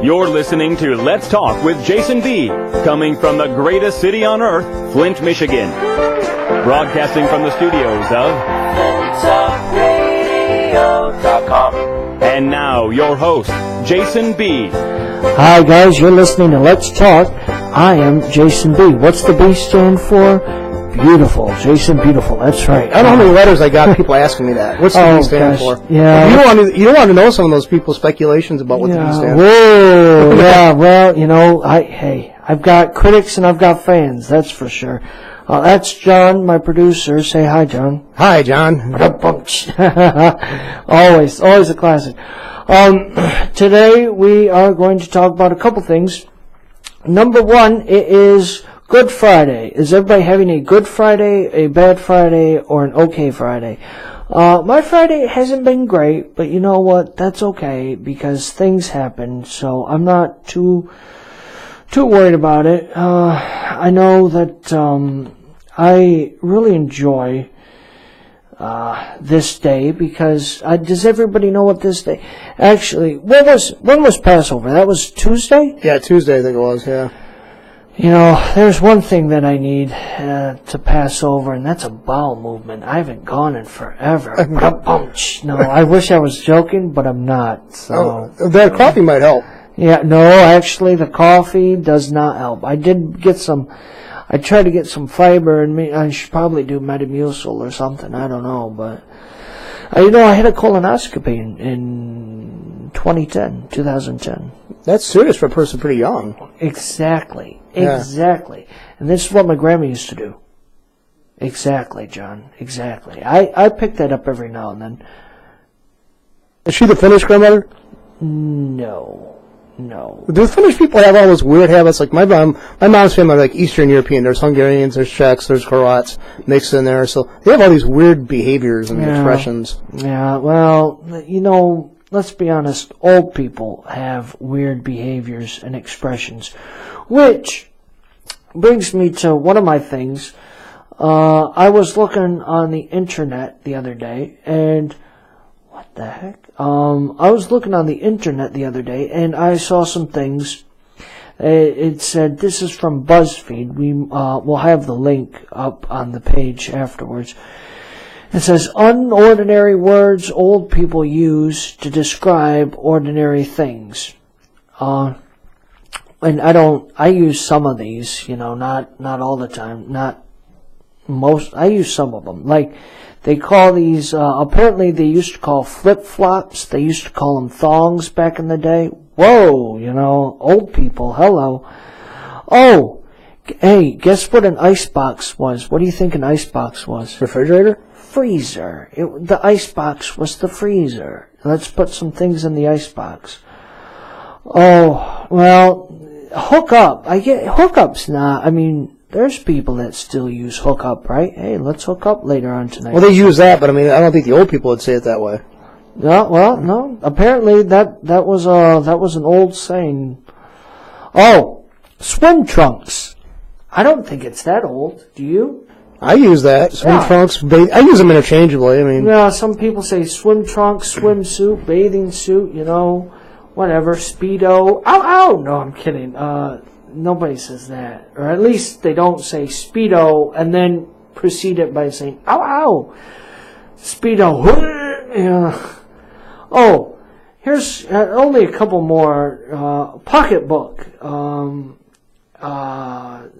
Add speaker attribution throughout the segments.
Speaker 1: You're listening to Let's Talk with Jason B., coming from the greatest city on earth, Flint, Michigan. Broadcasting from the studios of FlintTalkRadio.com. And now, your host, Jason B.
Speaker 2: Hi guys, you're listening to Let's Talk. I am Jason B. What's the B stand for? Beautiful. Jason Beautiful. That's right.
Speaker 3: I don't know how many letters I got people asking me that. What's the B stand for?
Speaker 2: Yeah.
Speaker 3: You don't want to know some of those people's speculations about what the B stands for.
Speaker 2: Whoa. Yeah, well, you know, I've got critics and I've got fans, that's for sure. That's John, my producer. Say hi, John.
Speaker 3: Hi, John.
Speaker 2: always a classic. Today we are going to talk about a couple things. Number one, it is Good Friday. Is everybody having a good Friday, a bad Friday, or an okay Friday? My Friday hasn't been great, but you know what? That's okay because things happen, so I'm not too worried about it. I know that I really enjoy this day because does everybody know what this day? Actually, when was Passover? That was Tuesday?
Speaker 3: Yeah, Tuesday I think it was. Yeah.
Speaker 2: You know, there's one thing that I need to pass over, and that's a bowel movement. I haven't gone in forever. No, I wish I was joking, but I'm not. So
Speaker 3: that coffee might help.
Speaker 2: Yeah, no, actually, the coffee does not help. I tried to get some fiber, and I should probably do Metamucil or something. I don't know, but I had a colonoscopy in 2010.
Speaker 3: That's serious for a person pretty young.
Speaker 2: Exactly.
Speaker 3: Yeah.
Speaker 2: Exactly. And this is what my grandma used to do. Exactly, John. Exactly. I pick that up every now and then.
Speaker 3: Is she the Finnish grandmother?
Speaker 2: No.
Speaker 3: Do Finnish people have all those weird habits? Like my mom's family are like Eastern European. There's Hungarians, there's Czechs, there's Croats mixed in there. So they have all these weird behaviors and expressions.
Speaker 2: Yeah, well, let's be honest. Old people have weird behaviors and expressions. Which brings me to one of my things. I was looking on the internet the other day, and what the heck? I was looking on the internet the other day, and I saw some things. It said, this is from BuzzFeed. We'll have the link up on the page afterwards. It says, unordinary words old people use to describe ordinary things. And I use some of these, not all the time, not most. I use some of them. Like, they call these, apparently they used to call flip-flops. They used to call them thongs back in the day. Whoa, old people, hello. Oh, hey, guess what an icebox was? What do you think an icebox was?
Speaker 3: Refrigerator?
Speaker 2: Freezer. The icebox was the freezer. Let's put some things in the icebox. Oh, well, hookup's not, there's people that still use hookup, right? Hey, let's hook up later on tonight.
Speaker 3: Well, they use that, but I don't think the old people would say it that way.
Speaker 2: No, well, no. Apparently that was an old saying. Oh, swim trunks. I don't think it's that old. Do you?
Speaker 3: I use that. Swim trunks. I use them interchangeably.
Speaker 2: Yeah, some people say swim trunks, swimsuit, bathing suit, whatever, Speedo. Ow! No, I'm kidding. Nobody says that. Or at least they don't say Speedo and then proceed it by saying, ow! Speedo. Yeah. Oh, here's only a couple more. Pocketbook,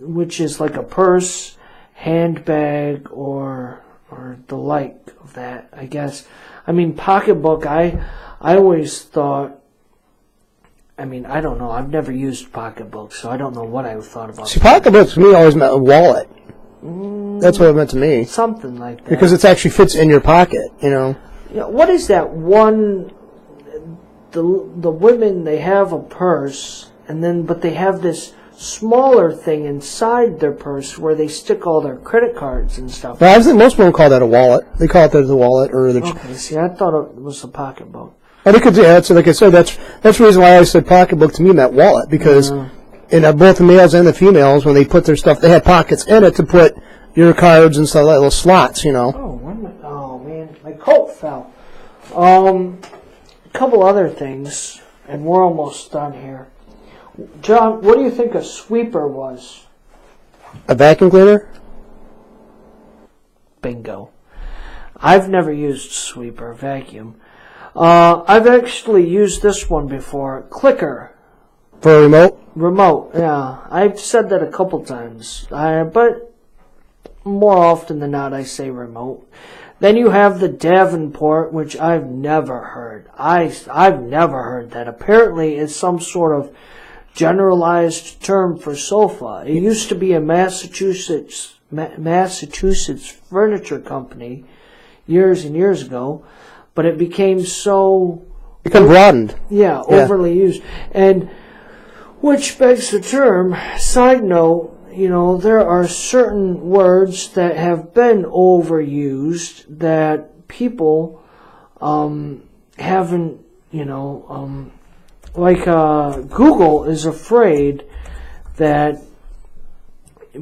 Speaker 2: which is like a purse, handbag, or the like of that, I guess. Pocketbook, I always thought, I don't know. I've never used pocketbooks, so I don't know what I thought about.
Speaker 3: See, pocketbooks to me always meant a wallet. That's what it meant to me.
Speaker 2: Something like that.
Speaker 3: Because it actually fits in your pocket, Yeah,
Speaker 2: what is that one? The women, they have a purse, but they have this smaller thing inside their purse where they stick all their credit cards and stuff.
Speaker 3: Well, I think most people call that a wallet. They call it the wallet or the.
Speaker 2: Okay, see, I thought it was a pocketbook.
Speaker 3: I think so like I said, that's the reason why I said pocketbook to me meant wallet, because in both the males and the females, when they put their stuff, they had pockets in it to put your cards and stuff, like little slots,
Speaker 2: Oh, man, my coat fell. A couple other things. and we're almost done here. John, what do you think a sweeper was?
Speaker 3: A vacuum cleaner?
Speaker 2: Bingo. I've never used sweeper, vacuum. I've actually used this one before. Clicker.
Speaker 3: For a remote?
Speaker 2: Remote, yeah. I've said that a couple times. But more often than not, I say remote. Then you have the Davenport, which I've never heard. I've never heard that. Apparently, it's some sort of generalized term for sofa. It used to be a Massachusetts furniture company years and years ago, but it became
Speaker 3: broadened.
Speaker 2: Yeah, overly used. And which begs the term, side note, there are certain words that have been overused that people haven't, Google is afraid that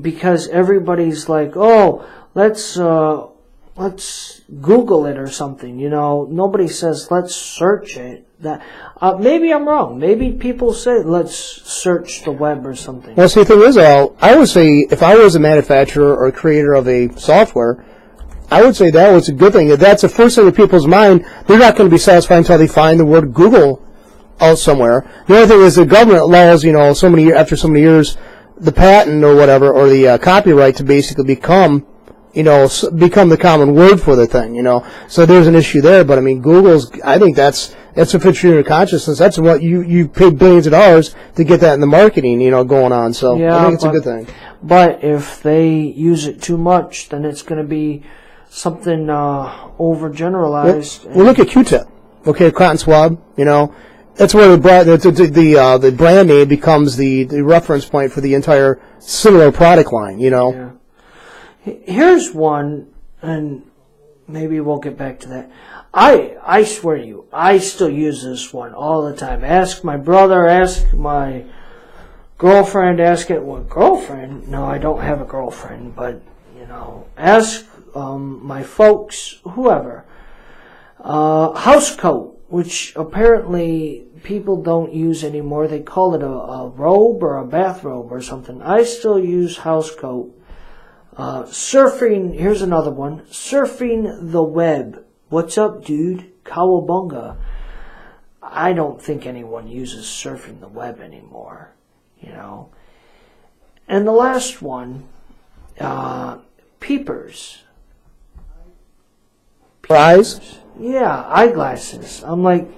Speaker 2: because everybody's like, oh, let's Google it or something, nobody says let's search it. That maybe I'm wrong. Maybe people say let's search the web or something.
Speaker 3: Well, see, the thing is, I would say if I was a manufacturer or creator of a software, I would say that was a good thing. If that's the first thing in people's mind, they're not going to be satisfied until they find the word Google out somewhere. The other thing is the government allows, after so many years, the patent or whatever, or the copyright to basically become the common word for the thing, So there's an issue there, but I mean, I think that's if it's your consciousness, that's what you pay billions of dollars to get that in the marketing, going on. So
Speaker 2: yeah,
Speaker 3: I think it's a good thing.
Speaker 2: But if they use it too much, then it's going to be something overgeneralized.
Speaker 3: Well, look at Q-tip. Okay, cotton swab, That's where the brand name becomes the reference point for the entire similar product line,
Speaker 2: Yeah. Here's one, and maybe we'll get back to that. I swear to you, I still use this one all the time. Ask my brother, ask my girlfriend, girlfriend? No, I don't have a girlfriend, but, ask my folks, whoever. House coat, which apparently people don't use anymore. They call it a robe or a bathrobe or something. I still use house coat. Surfing, here's another one. Surfing the web. What's up, dude? Cowabunga. I don't think anyone uses surfing the web anymore, And the last one, peepers.
Speaker 3: Eyes?
Speaker 2: Yeah, eyeglasses. I'm like,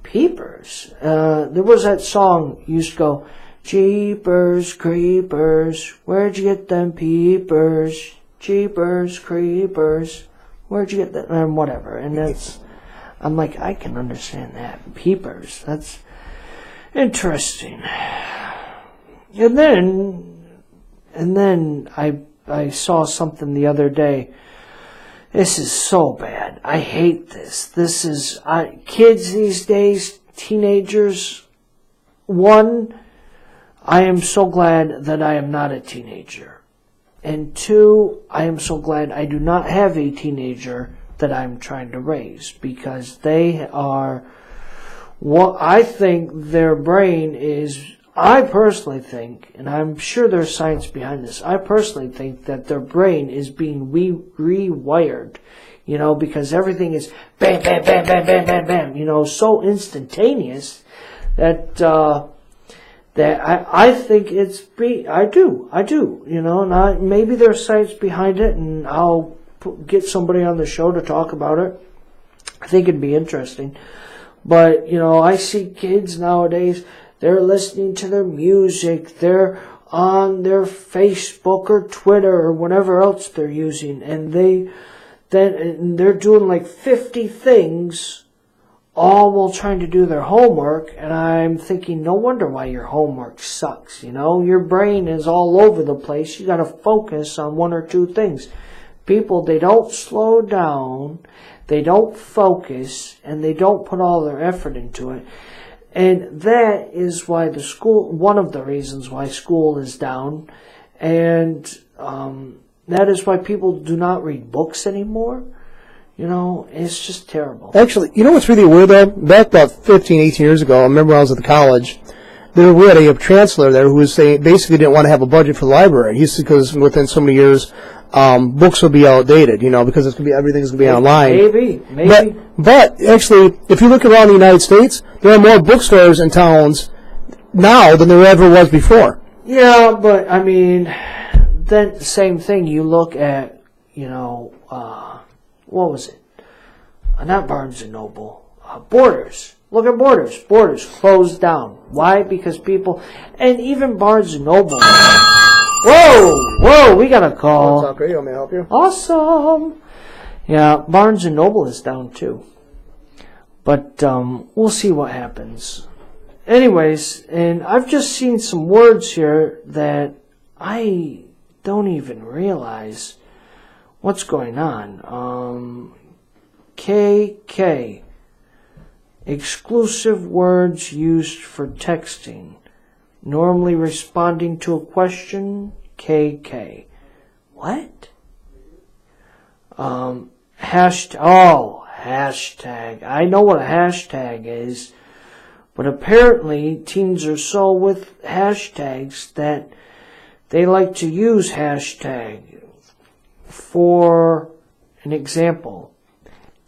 Speaker 2: peepers. There was that song used to go, Jeepers creepers, where'd you get them peepers? Jeepers creepers, where'd you get that? And whatever. And I'm like, I can understand that. Peepers. That's interesting. And then I saw something the other day. This is so bad. I hate this. This is kids these days, teenagers. One, I am so glad that I am not a teenager. And two, I am so glad I do not have a teenager that I'm trying to raise, because they are I think their brain is, I personally think, and I'm sure there's science behind this, I personally think that their brain is being rewired, because everything is bam, bam, bam, bam, bam, bam, bam, so instantaneous that I think I do, and maybe there's science behind it, and I'll get somebody on the show to talk about it. I think it'd be interesting. But, I see kids nowadays, they're listening to their music, they're on their Facebook or Twitter or whatever else they're using, and they're doing like 50 things, all while trying to do their homework, and I'm thinking, no wonder why your homework sucks, Your brain is all over the place. You gotta focus on one or two things. People, they don't slow down, they don't focus, and they don't put all their effort into it. And that is why one of the reasons why school is down, and that is why people do not read books anymore. You know, it's just terrible.
Speaker 3: Actually, you know what's really weird, though? Back about 15, 18 years ago, I remember when I was at the college, we had a chancellor there who was saying basically didn't want to have a budget for the library. He said because within so many years, books will be outdated, you know, because everything's going to be online.
Speaker 2: Maybe.
Speaker 3: But actually, if you look around the United States, there are more bookstores in towns now than there ever was before.
Speaker 2: Yeah, but I mean, then same thing. You look at, you know, what was it? Not Barnes and Noble. Borders. Look at Borders. Borders closed down. Why? Because people, and even Barnes and Noble. Whoa, we got a call.
Speaker 3: Talk Radio, may I help you?
Speaker 2: Awesome. Yeah, Barnes and Noble is down too. But we'll see what happens. Anyways, and I've just seen some words here that I don't even realize what's going on. KK. Exclusive words used for texting. Normally responding to a question. KK. What? Hashtag. I know what a hashtag is. But apparently teens are so with hashtags that they like to use hashtag. For an example,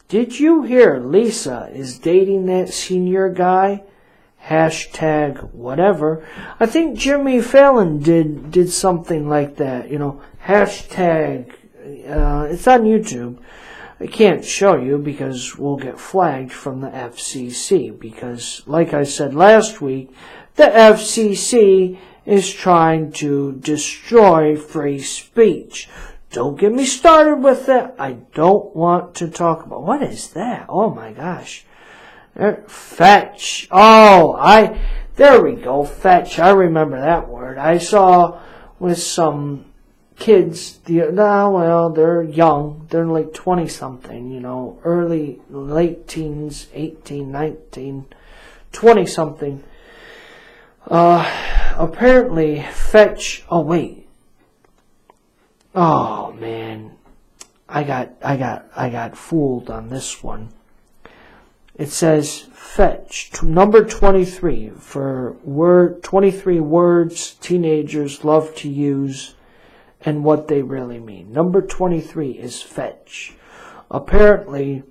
Speaker 2: did you hear Lisa is dating that senior guy? Hashtag whatever. I think Jimmy Fallon did something like that. You know, hashtag. It's on YouTube. I can't show you because we'll get flagged from the FCC. Because, like I said last week, the FCC is trying to destroy free speech. Don't get me started with that. I don't want to talk about. What is that? Oh my gosh. Fetch. There we go. Fetch. I remember that word. I saw with some kids, they're young. They're like 20-something, you know, late teens, 18, 19, 20-something. Apparently, fetch. Oh, wait. Oh man, I got fooled on this one. It says fetch number 23 for 23 words teenagers love to use and what they really mean. Number 23 is fetch. Apparently,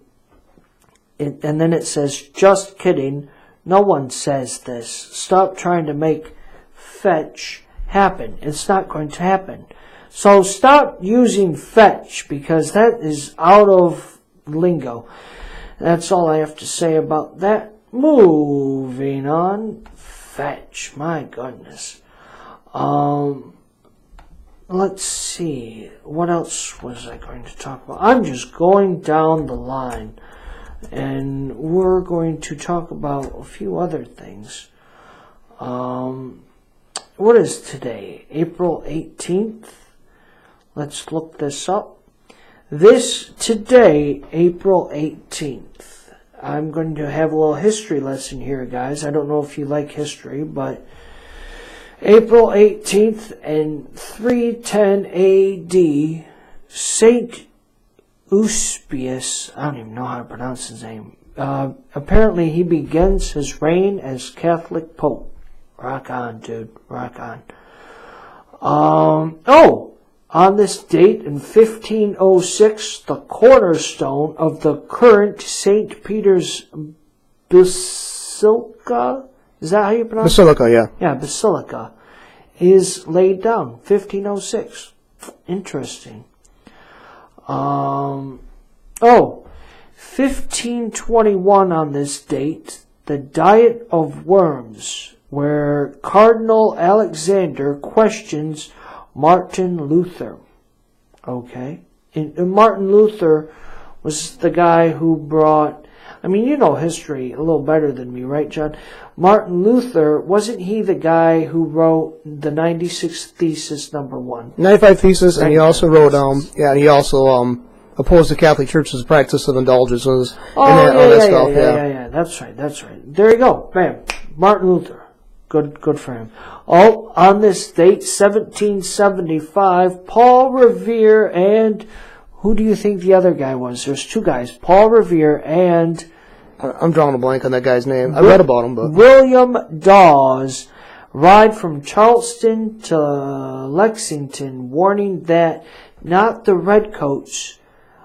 Speaker 2: and then it says just kidding. No one says this. Stop trying to make fetch happen. It's not going to happen. So stop using fetch because that is out of lingo. That's all I have to say about that. Moving on. Fetch. My goodness. Let's see. What else was I going to talk about? I'm just going down the line. And we're going to talk about a few other things. What is today? April 18th? Let's look this up. Today, April 18th. I'm going to have a little history lesson here, guys. I don't know if you like history, but April 18th and 310 AD, Saint Eusebius, I don't even know how to pronounce his name. Apparently he begins his reign as Catholic Pope. Rock on, dude. Rock on. On this date in 1506, the cornerstone of the current St. Peter's Basilica, is that how you pronounce it?
Speaker 3: Basilica, yeah.
Speaker 2: Yeah, Basilica, is laid down, 1506. Interesting. 1521 on this date, the Diet of Worms, where Cardinal Alexander questions Martin Luther. Okay. And Martin Luther was the guy who brought, I mean, you know history a little better than me, right, John? Martin Luther, wasn't he the guy who wrote the 96 Thesis number 1?
Speaker 3: 95 Thesis, and he also wrote, he also opposed the Catholic Church's practice of indulgences.
Speaker 2: Yeah. That's right. There you go. Bam. Martin Luther. Good for him. On this date, 1775, Paul Revere and Who do you think the other guy was? There's two guys, Paul Revere and...
Speaker 3: I'm drawing a blank on that guy's name. I read about him, but...
Speaker 2: William Dawes ride from Charleston to Lexington, warning that not the redcoats.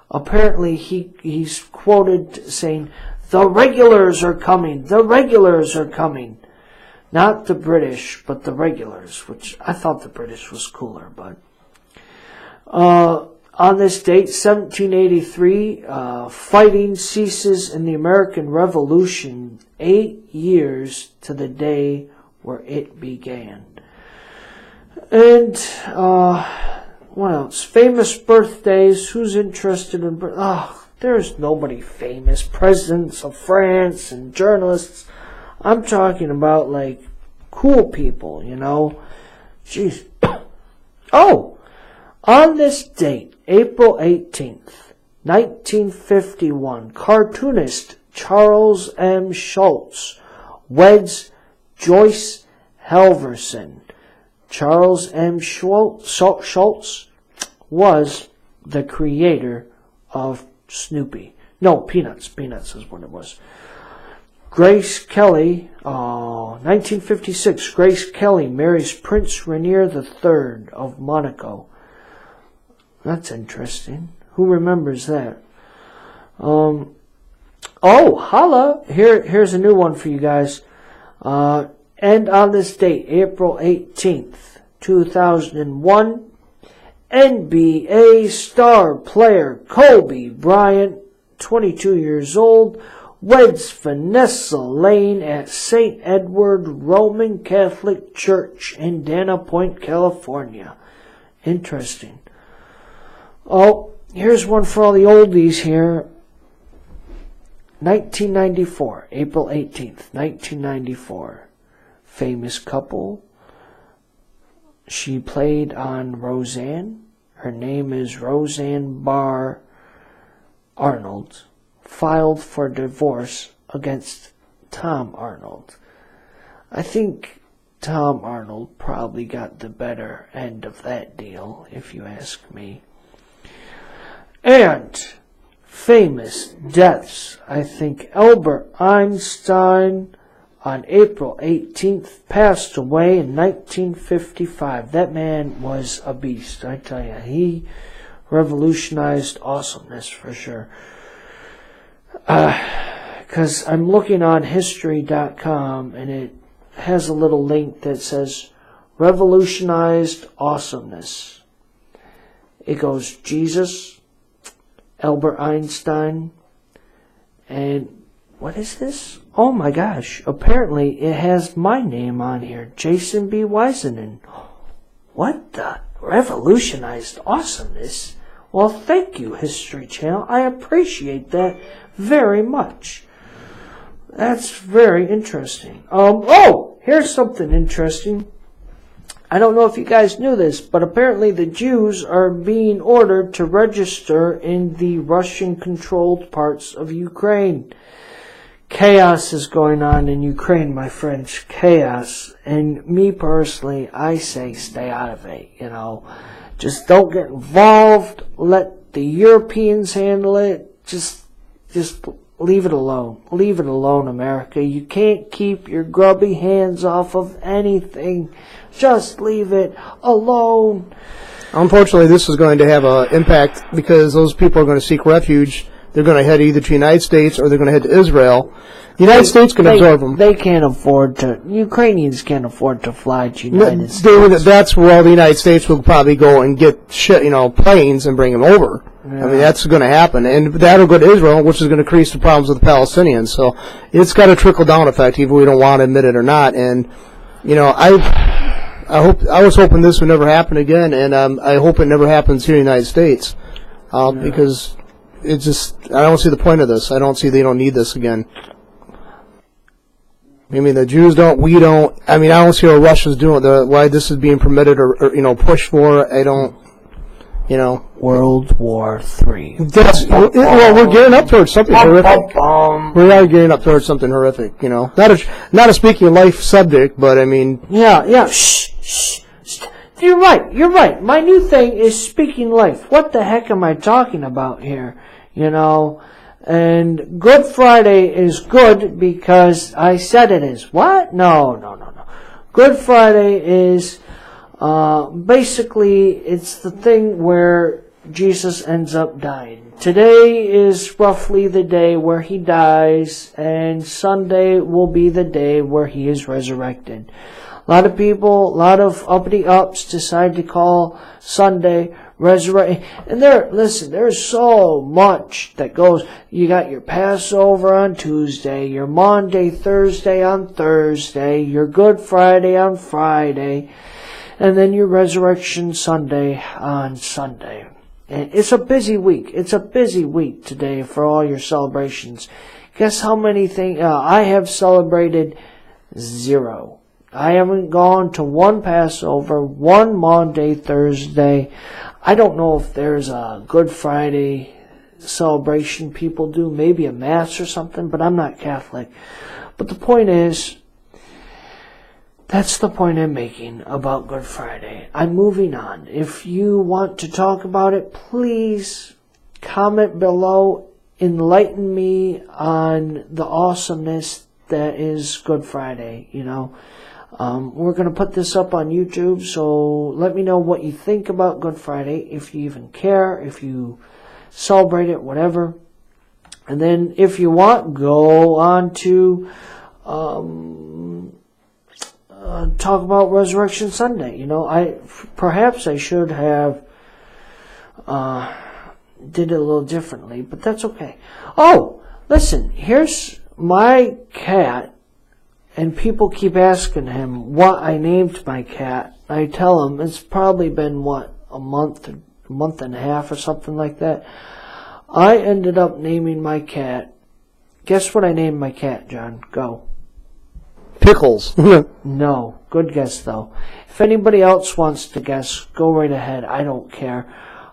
Speaker 2: Apparently, he's quoted saying, "The regulars are coming, the regulars are coming." Not the British, but the regulars, which I thought the British was cooler, but... on this date, 1783, fighting ceases in the American Revolution, 8 years to the day where it began. And, what else? Famous birthdays. Who's interested in there's nobody famous. Presidents of France and journalists. I'm talking about, like, cool people, you know. Jeez. Oh! On this date, April 18th, 1951, cartoonist Charles M. Schulz weds Joyce Halverson. Charles M. Schulz was the creator of Snoopy. No, Peanuts. Peanuts is what it was. Grace Kelly, 1956, Grace Kelly marries Prince Rainier III of Monaco. That's interesting. Who remembers that? Holla! Here's a new one for you guys. And on this date, April 18th, 2001, NBA star player Kobe Bryant, 22 years old, weds Vanessa Lane at St. Edward Roman Catholic Church in Dana Point, California. Interesting. Oh, here's one for all the oldies here. 1994, April 18th, 1994. Famous couple. She played on Roseanne. Her name is Roseanne Barr Arnold. Filed for divorce against Tom Arnold. I think Tom Arnold probably got the better end of that deal, if you ask me. And famous deaths. I think Albert Einstein on April 18th passed away in 1955. That man was a beast, I tell you. He revolutionized awesomeness for sure. Because I'm looking on history.com and it has a little link that says revolutionized awesomeness. It goes Jesus, Albert Einstein, and what is this? Oh my gosh, apparently it has my name on here, Jason B. Wiseman. What the? Revolutionized awesomeness? Well, thank you, History Channel. I appreciate that very much. That's very interesting. Here's something interesting. I don't know if you guys knew this, but apparently the Jews are being ordered to register in the Russian-controlled parts of Ukraine. Chaos is going on in Ukraine, my friends. Chaos. And me personally, I say stay out of it, you know. Just don't get involved. Let the Europeans handle it. Just leave it alone. Leave it alone, America. You can't keep your grubby hands off of anything. Just leave it alone.
Speaker 3: Unfortunately, this is going to have an impact because those people are going to seek refuge. They're going to head either to the United States or they're going to head to Israel. The United States can absorb them.
Speaker 2: They can't afford to. Ukrainians can't afford to fly to United States.
Speaker 3: That's where all the United States will probably go and get planes and bring them over. Yeah. I mean, that's going to happen. And that'll go to Israel, which is going to increase the problems with the Palestinians. So it's got a trickle-down effect, even if we don't want to admit it or not. And, I was hoping this would never happen again, and I hope it never happens here in the United States. Because it's just, I don't see the point of this. They don't need this again. I mean, the Jews don't, we don't. I mean, I don't see what Russia's doing, why this is being permitted or pushed for. I don't,
Speaker 2: World War III.
Speaker 3: We're gearing up towards something horrific. We are gearing up towards something horrific, Not a speaking of life subject, but I mean.
Speaker 2: Yeah. Shh. You're right. My new thing is speaking life. What the heck am I talking about here? You know, and Good Friday is good because I said it is. What? No. Good Friday is basically it's the thing where Jesus ends up dying. Today is roughly the day where he dies, and Sunday will be the day where he is resurrected. A lot of people, a lot of uppity-ups decide to call Sunday resurrection. And there's so much that goes. You got your Passover on Tuesday, your Maundy Thursday on Thursday, your Good Friday on Friday, and then your Resurrection Sunday on Sunday. And it's a busy week. It's a busy week today for all your celebrations. Guess how many things I have celebrated? 0. I haven't gone to one Passover, one Maundy Thursday. I don't know if there's a Good Friday celebration people do, maybe a Mass or something, but I'm not Catholic. But the point is, that's the point I'm making about Good Friday. I'm moving on. If you want to talk about it, please comment below. Enlighten me on the awesomeness that is Good Friday, you know. We're going to put this up on YouTube, so let me know what you think about Good Friday, if you even care, if you celebrate it, whatever. And then, if you want, go on to talk about Resurrection Sunday. You know, perhaps I should have did it a little differently, but that's okay. Oh, listen, here's my cat. And people keep asking him what I named my cat. I tell him it's probably been, a month and a half or something like that. I ended up naming my cat. Guess what I named my cat, John? Go.
Speaker 3: Pickles.
Speaker 2: No. Good guess, though. If anybody else wants to guess, go right ahead. I don't care.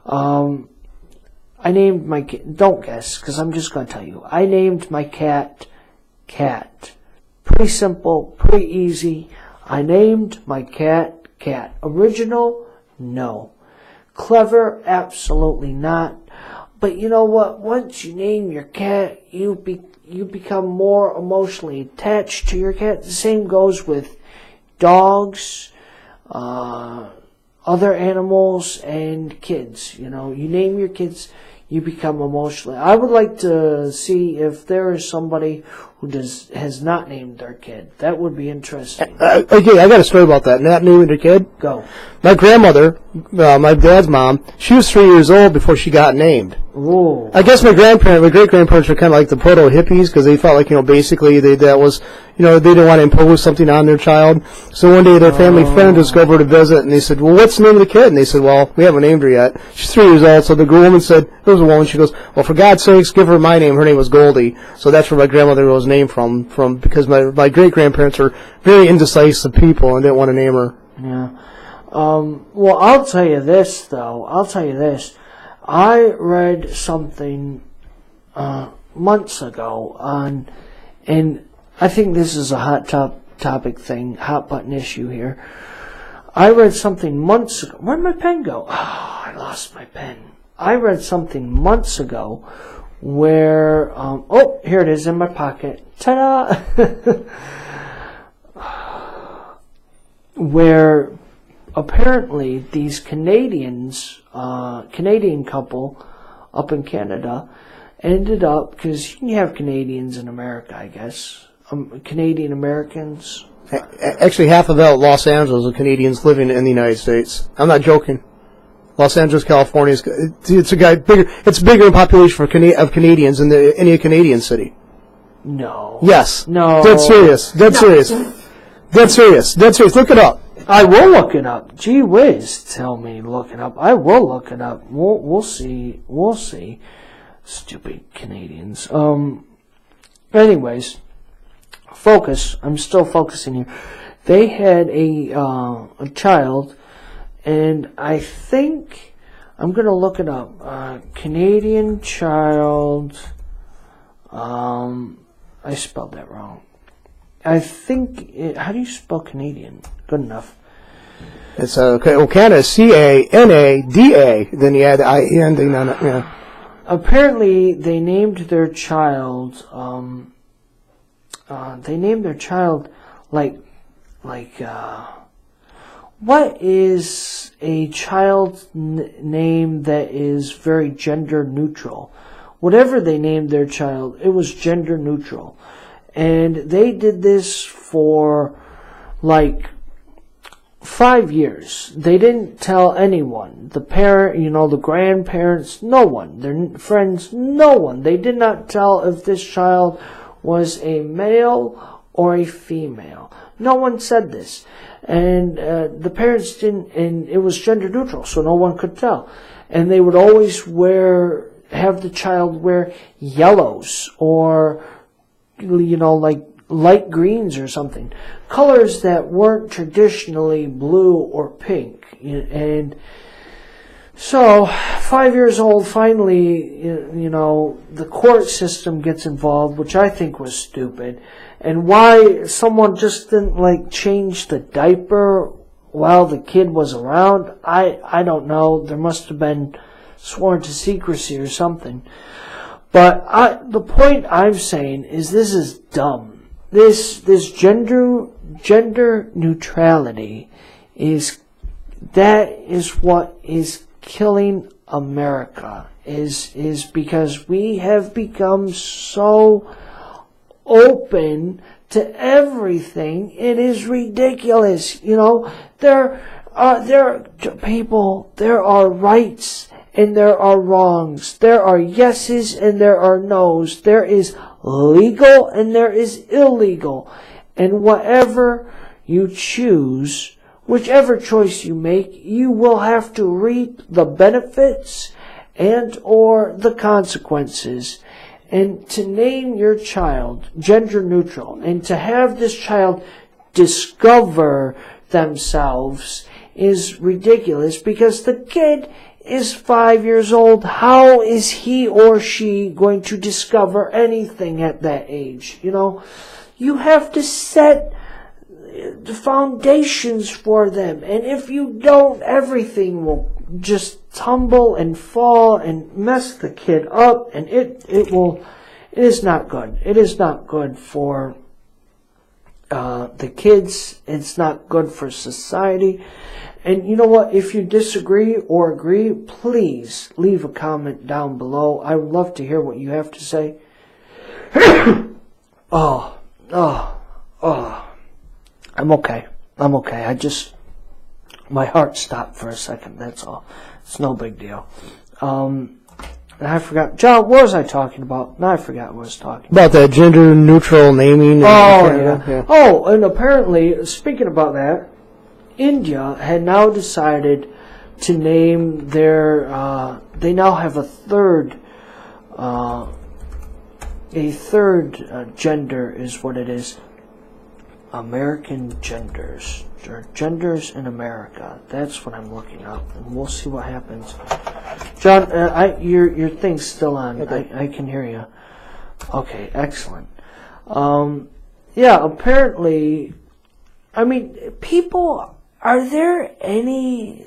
Speaker 2: I named my cat. Don't guess, because I'm just going to tell you. I named my cat Cat. Pretty simple, pretty easy. I named my cat Cat. Original? No. Clever? Absolutely not. But you know what? Once you name your cat, you become more emotionally attached to your cat. The same goes with dogs, other animals, and kids. You know, you name your kids, you become emotionally. I would like to see if there is somebody who has not named their kid. That would be interesting.
Speaker 3: Okay, I got a story about that. Not naming their kid.
Speaker 2: Go.
Speaker 3: My grandmother, my dad's mom, she was 3 years old before she got named.
Speaker 2: Ooh.
Speaker 3: I guess my great-grandparents were kind of like the proto-hippies because they felt like, basically they didn't want to impose something on their child. So one day their family friend was over to visit, and they said, well, what's the name of the kid? And they said, well, we haven't named her yet. She's 3 years old. So the woman said, it was a woman, she goes, well, for God's sakes, give her my name. Her name was Goldie. So that's where my grandmother was named from because my great-grandparents were very indecisive people and didn't want to name her.
Speaker 2: Yeah. Well, I'll tell you this, though. I read something months ago and I think this is a hot topic thing, hot button issue here. I read something months ago. Where'd my pen go? Oh, I lost my pen. I read something months ago where, here it is in my pocket. Ta-da! Where apparently these Canadian couple up in Canada ended up, because you can have Canadians in America, I guess. Canadian Americans.
Speaker 3: Actually, half of Los Angeles are Canadians living in the United States. I'm not joking. Los Angeles, California, it's bigger in population of Canadians than any Canadian city.
Speaker 2: No.
Speaker 3: Yes.
Speaker 2: No.
Speaker 3: Dead serious. Look it up.
Speaker 2: I will look it up. Gee whiz, tell me look it up. I will look it up. We'll see. Stupid Canadians. Anyways, focus. I'm still focusing here. They had a child, and I think I'm gonna look it up. Canadian child. I spelled that wrong. I think. How do you spell Canadian? Good enough.
Speaker 3: It's Canada, Canada, then you add the I ending on it. Yeah.
Speaker 2: Apparently, they named their child. What is a child's name that is very gender neutral? Whatever they named their child, it was gender neutral. And they did this for 5 years. They didn't tell anyone. The parent, the grandparents, no one. Their friends, no one. They did not tell if this child was a male or a female. No one said this. And the parents didn't, and it was gender neutral, so no one could tell. And they would always have the child wear yellows or, light greens or something. Colors that weren't traditionally blue or pink. And so, 5 years old, finally, the court system gets involved, which I think was stupid. And why someone just didn't change the diaper while the kid was around, I don't know. There must have been sworn to secrecy or something. But the point I'm saying is this is dumb. This gender neutrality is what is killing America. Is because we have become so open to everything. It is ridiculous. There are rights and there are wrongs. There are yeses and there are nos. There is legal and there is illegal. And whatever you choose, whichever choice you make, you will have to reap the benefits and or the consequences. And to name your child gender neutral and to have this child discover themselves is ridiculous because the kid is 5 years old. How is he or she going to discover anything at that age? You have to set the foundations for them. And if you don't, everything will just tumble and fall and mess the kid up, and it is not good. It is not good for the kids. It's not good for society. And you know what? If you disagree or agree, please leave a comment down below. I would love to hear what you have to say. I'm okay. My heart stopped for a second, that's all. It's no big deal. I forgot. John, what was I talking about? No, I forgot what I was talking about.
Speaker 3: About that gender neutral naming.
Speaker 2: Yeah. Oh, and apparently, speaking about that, India had now decided to name their, they now have a third gender is what it is. American genders. Or genders in America. That's what I'm looking up, and we'll see what happens. John, your thing's still on. Okay. I can hear you. Okay, excellent. Apparently, people, are there any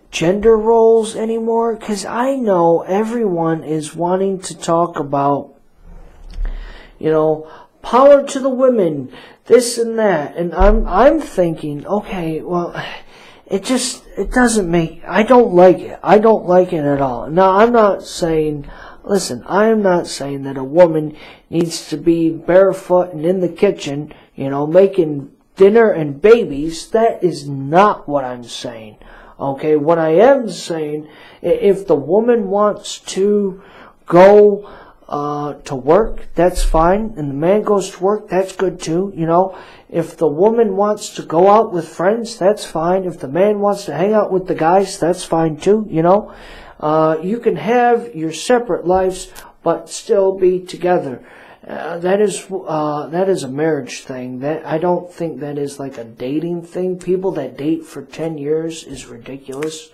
Speaker 2: gender roles anymore? Because I know everyone is wanting to talk about, power to the women, this and that, and I'm thinking, okay, well, it doesn't make, I don't like it. I don't like it at all. Now, I am not saying that a woman needs to be barefoot and in the kitchen, making dinner and babies. That is not what I'm saying. Okay, what I am saying, if the woman wants to go to work, that's fine, and the man goes to work, that's good too. If the woman wants to go out with friends, that's fine. If the man wants to hang out with the guys, that's fine too. You can have your separate lives, but still be together. That is a marriage thing. That I don't think that is like a dating thing. People that date for 10 years is ridiculous.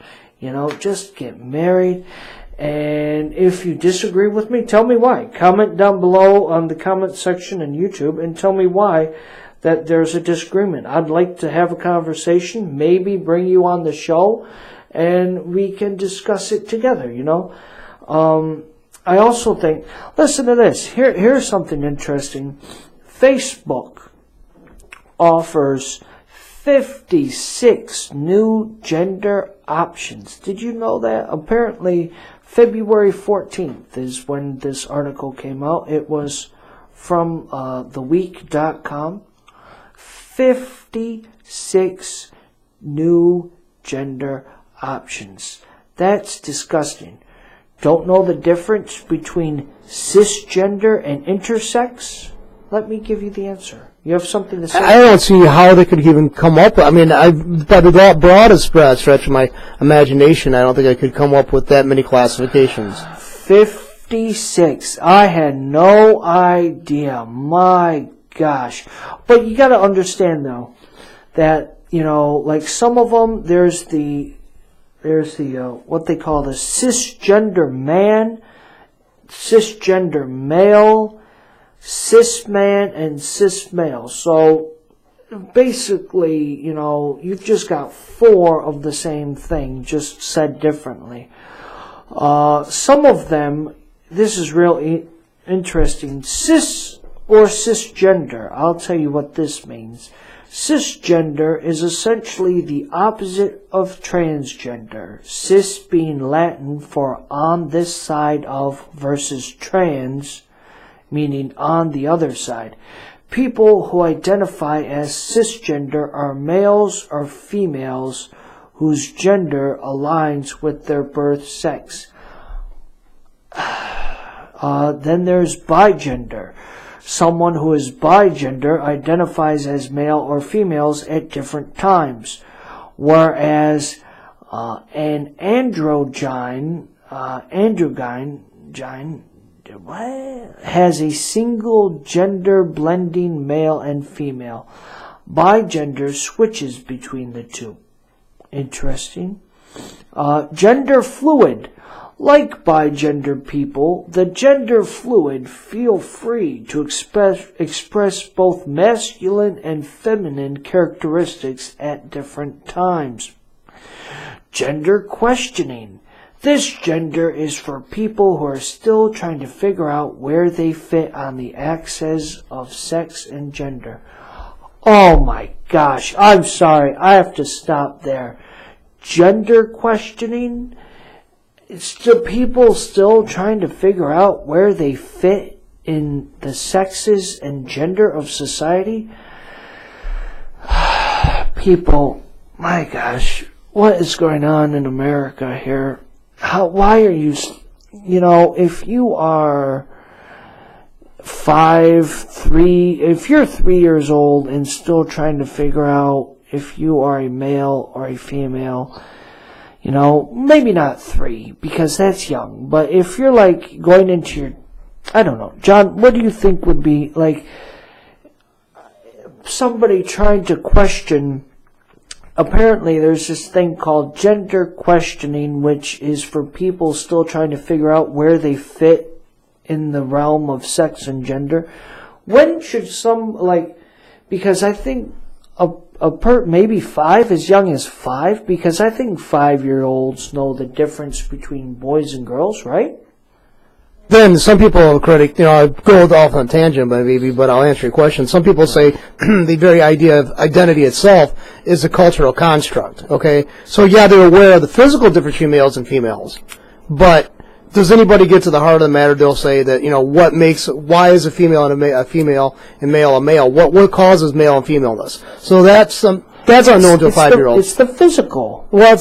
Speaker 2: Just get married. And if you disagree with me, tell me why. Comment down below on the comment section on YouTube and tell me why that there's a disagreement. I'd like to have a conversation, maybe bring you on the show, and we can discuss it together, you know. I also think, listen to this. Here's something interesting. Facebook offers 56 new gender options. Did you know that? Apparently, February 14th is when this article came out. It was from theweek.com. 56 new gender options. That's disgusting. Don't know the difference between cisgender and intersex? Let me give you the answer. You have something to say?
Speaker 3: I don't see how they could even come up with. I mean, by the broadest stretch of my imagination, I don't think I could come up with that many classifications.
Speaker 2: 56. I had no idea. My gosh. But you got to understand, though, that, you know, like some of them, there's the what they call the cisgender man, cisgender male, cis man, and cis male. So basically, you know, you've just got 4 of the same thing, just said differently. Some of them, this is real interesting. Cis or cisgender. I'll tell you what this means. Cisgender is essentially the opposite of transgender. Cis being Latin for on this side of versus trans, meaning on the other side. People who identify as cisgender are males or females whose gender aligns with their birth sex. Then there's bigender. Someone who is bigender identifies as male or females at different times, whereas an androgyne has a single gender blending male and female. Bigender switches between the two. Interesting. Gender fluid. Like bigender people, the gender fluid feel free to express both masculine and feminine characteristics at different times. Gender questioning. This gender is for people who are still trying to figure out where they fit on the axis of sex and gender. Oh my gosh, I'm sorry, I have to stop there. Gender questioning? It's the people still trying to figure out where they fit in the sexes and gender of society. People, my gosh, what is going on in America here? Why are you, you know, if you are 3, if you're 3 years old and still trying to figure out if you are a male or a female, you know, maybe not 3, because that's young. But if you're like going into your, I don't know, John, what do you think would be like somebody trying to question? Apparently there's this thing called gender questioning, which is for people still trying to figure out where they fit in the realm of sex and gender. When should because I think maybe 5, as young as 5, because I think 5-year-olds know the difference between boys and girls, right?
Speaker 3: Then some people critic, you know, I go off on a tangent, but I'll answer your question. Some people say the very idea of identity itself is a cultural construct. Okay, so yeah, they're aware of the physical difference between males and females, but does anybody get to the heart of the matter? They'll say that, you know, why is a female and a female and male a male? What causes male and femaleness? So that's unknown to a 5-year-old.
Speaker 2: It's the physical.
Speaker 3: Well,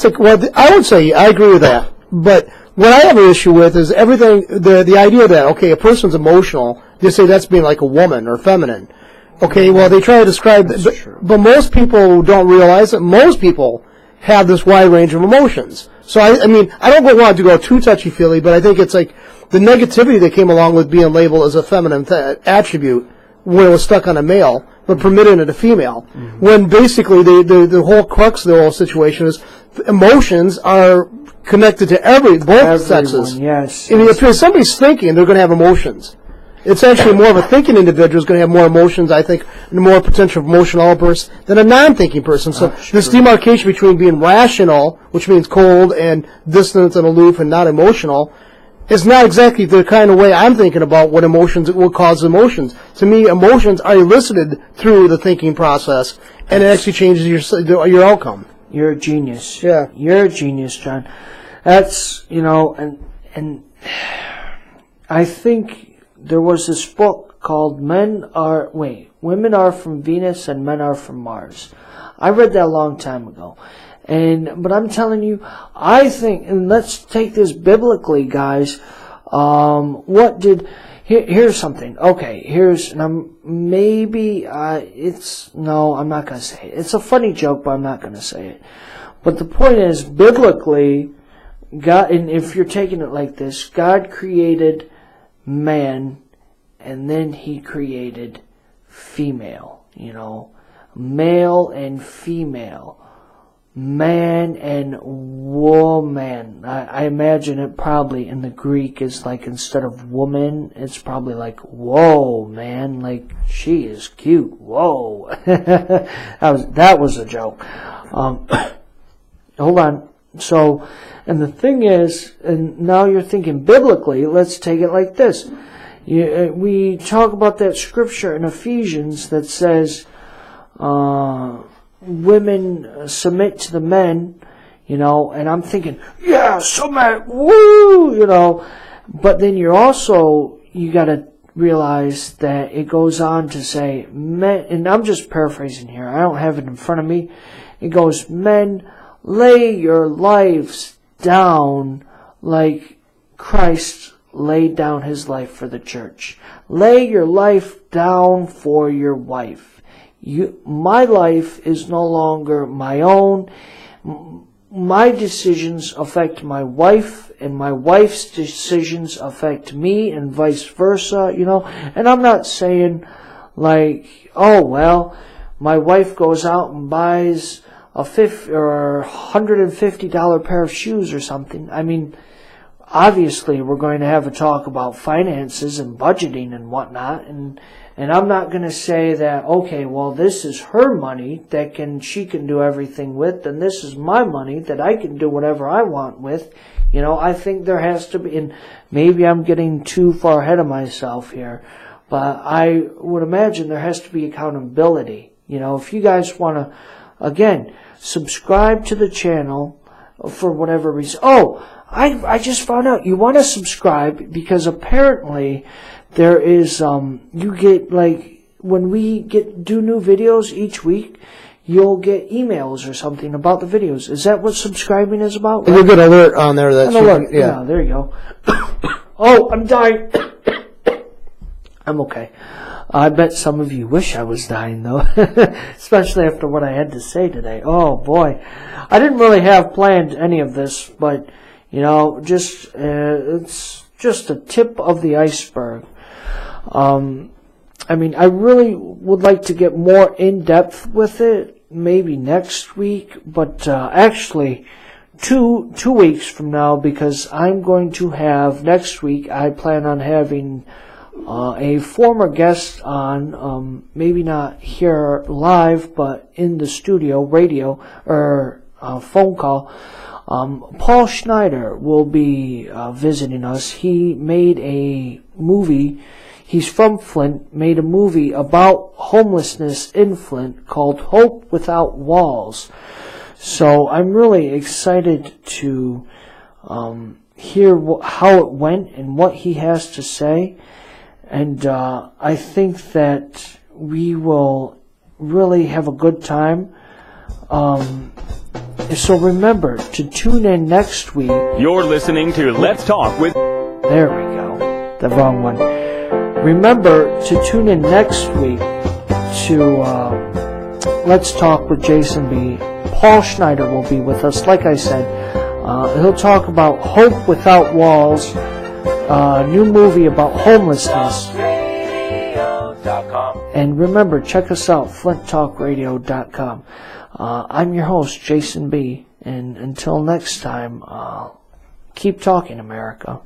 Speaker 3: I would say I agree with that, but what I have an issue with is everything, the idea that, okay, a person's emotional, they say that's being like a woman or feminine. Okay, well, they try to describe it, but most people don't realize that most people have this wide range of emotions. So, I mean, I don't want to go too touchy-feely, but I think it's like the negativity that came along with being labeled as a feminine attribute when it was stuck on a male, but permitted it a female. Mm-hmm. When basically the whole crux of the whole situation is emotions are connected to both sexes.
Speaker 2: Yes.
Speaker 3: I mean, if somebody's thinking, they're going to have emotions. It's actually more of a thinking individual is going to have more emotions, I think, and more potential emotional outbursts than a non-thinking person. So this demarcation between being rational, which means cold and distant and aloof and not emotional, is not exactly the kind of way I'm thinking about what emotions will cause emotions. To me, emotions are elicited through the thinking process, and it actually changes your outcome.
Speaker 2: You're a genius.
Speaker 3: Yeah.
Speaker 2: You're a genius, John. That's, and I think there was this book called Women Are from Venus and Men Are from Mars. I read that a long time ago. But I'm telling you, I think, and let's take this biblically, guys. Here's something. Okay, I'm not going to say it. It's a funny joke, but I'm not going to say it. But the point is, biblically, God, and if you're taking it like this, God created man, and then he created female, male and female. Man and woman. I imagine it probably in the Greek is like instead of woman, it's probably like, whoa, man, like she is cute. Whoa. that was a joke. Hold on. So, and the thing is, and now you're thinking biblically, let's take it like this. We talk about that scripture in Ephesians that says, women submit to the men, and I'm thinking, yeah, submit, woo, but then you gotta realize that it goes on to say, men, and I'm just paraphrasing here, I don't have it in front of me, it goes, men, lay your lives down like Christ laid down his life for the church. Lay your life down for your wife. My life is no longer my own. My decisions affect my wife, and my wife's decisions affect me, and vice versa, And I'm not saying like, oh, well, my wife goes out and buys a $150 pair of shoes or something. I mean, obviously we're going to have a talk about finances and budgeting and whatnot, and I'm not going to say that, okay, well, this is her money that she can do everything with, and this is my money that I can do whatever I want with. I think there has to be, and maybe I'm getting too far ahead of myself here, but I would imagine there has to be accountability. If you guys want to, again, subscribe to the channel for whatever reason. Oh, I just found out you want to subscribe because apparently there is, you get, like, when we do new videos each week, you'll get emails or something about the videos. Is that what subscribing is about? Right?
Speaker 3: You'll get an alert on there.
Speaker 2: An alert. Yeah, there you go. Oh, I'm dying. I'm okay. I bet some of you wish I was dying, though, especially after what I had to say today. Oh, boy. I didn't really have planned any of this, but, it's just a tip of the iceberg. I really would like to get more in-depth with it, maybe next week, but actually 2 weeks from now, because I'm going to have, next week, I plan on having a former guest on, maybe not here live, but in the studio, radio, or phone call. Paul Schneider will be visiting us. He made a movie. He's from Flint, made a movie about homelessness in Flint called Hope Without Walls. So I'm really excited to hear how it went and what he has to say. And I think that we will really have a good time. So remember to tune in next week.
Speaker 1: You're listening to Let's Talk with...
Speaker 2: There we go. The wrong one. Remember to tune in next week to Let's Talk with Jason B. Paul Schneider will be with us. Like I said, he'll talk about Hope Without Walls, new movie about homelessness. And remember, check us out, flinttalkradio.com. I'm your host, Jason B. And until next time, keep talking, America.